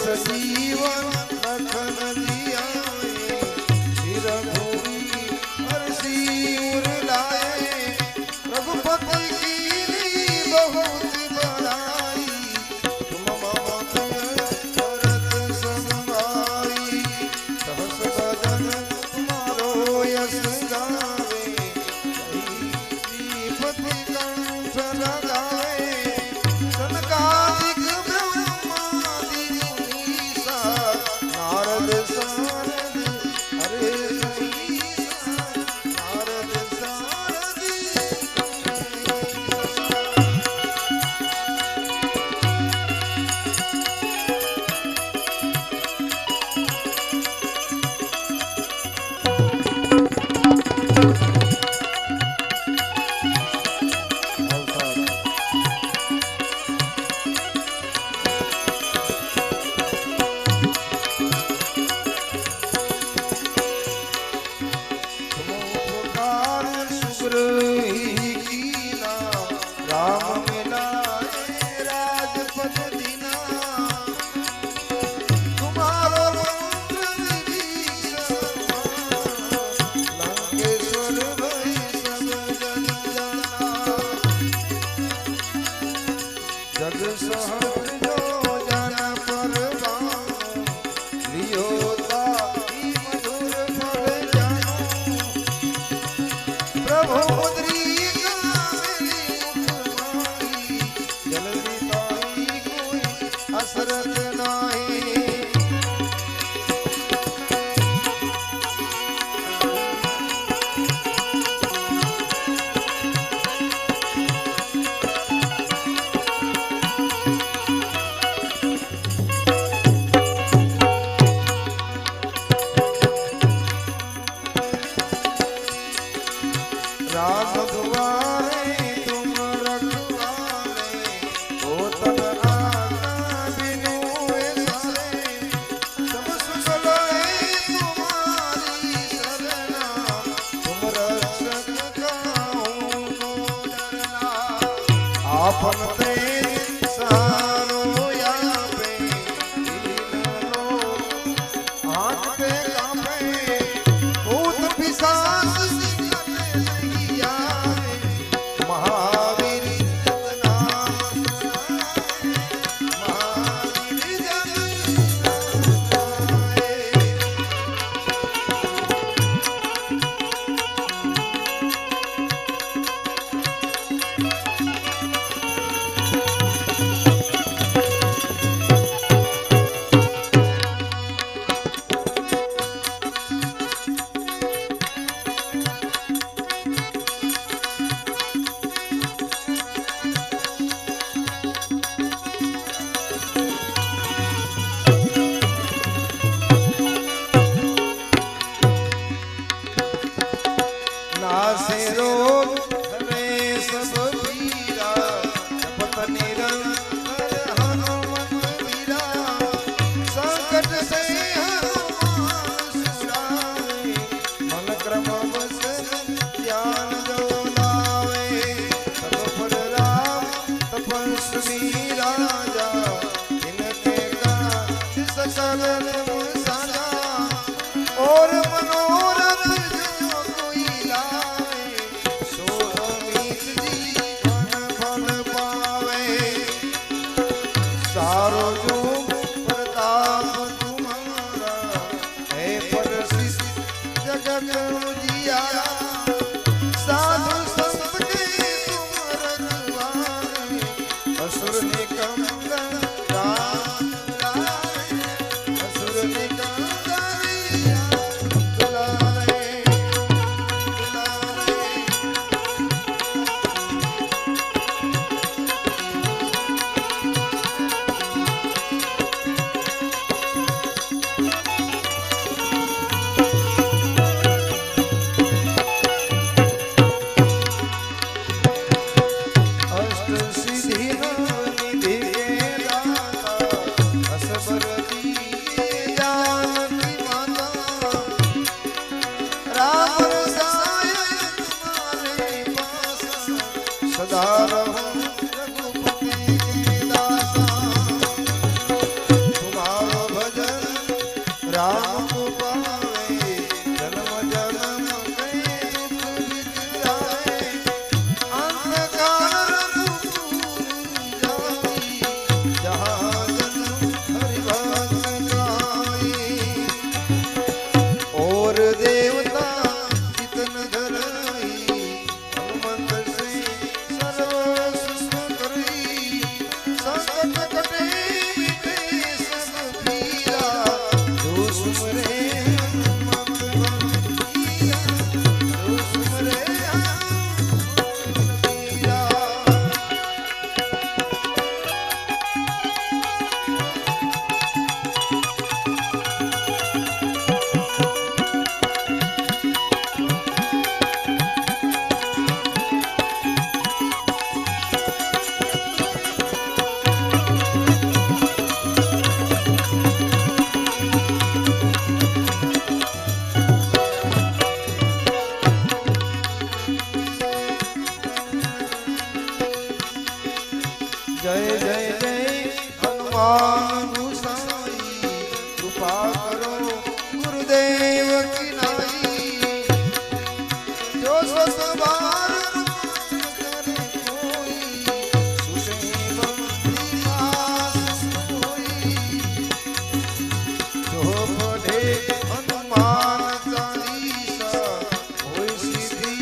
सजीवन लखन जियाए सिर भूमि हर्षि उर लाए रघुपति की बहुत बड़ाई तुम मम भरत समाई सहस बदन तुम्हारो यश गावे श्रीपति कंठ लगाए सनकादिक ब्रह्मादि मुनीसा नारद सारद हरे सईसा नारद सारद राम मिलाए राजपद दीना तुम्हारो मंत्र लंकेश्वर भई सब जन जाना जग सहज जो जन परवान लियो ताहि मधुर फल जानो प्रभु असरत नाही राम दुआरे तुम रखवारे हो तन आपन तेज सहारो यापे दीन लोग हाथ पे कांपे भूत पिशाच सिकट नहीं आए महावीर जप नाम महावीर जप नासे रोग हरे सब पीरा जपत निरंतर हनुमत वीरा संकट से हनुमान छुड़ावे मन क्रम वसन ज्ञान जो लावे सब पर राम तपस्वी राजा इनके काज सकल साजा और मनोरथ सारो जो प्रताप तुम्हारा है परसिद्ध जगत उजियारा साधु संत के तुम रखवारे असुर निकंदन राम दुलारे असुर निकंदन राम दुलारे रघुपति के दासा तुम्हारो राम को पावे जन्म जन्म के दुख बिसराए अंधकार दूर जाई जहाँ जन्म हरि भक्त गाई और देवता चितन धरई हनुमंत से सर्व सुख करई संकट कटे मिटे सब पीरा जो सुमरे हनुमत बलबीरा जो सुमरे हनुमत बलबीरा जय जय जय हनुमान गोसाई कृपा करो गुरुदेव की नाई जो ससबार करे कोई सुषेम विलास सोई जो पढ़े हनुमान चालीसा होई सिद्धि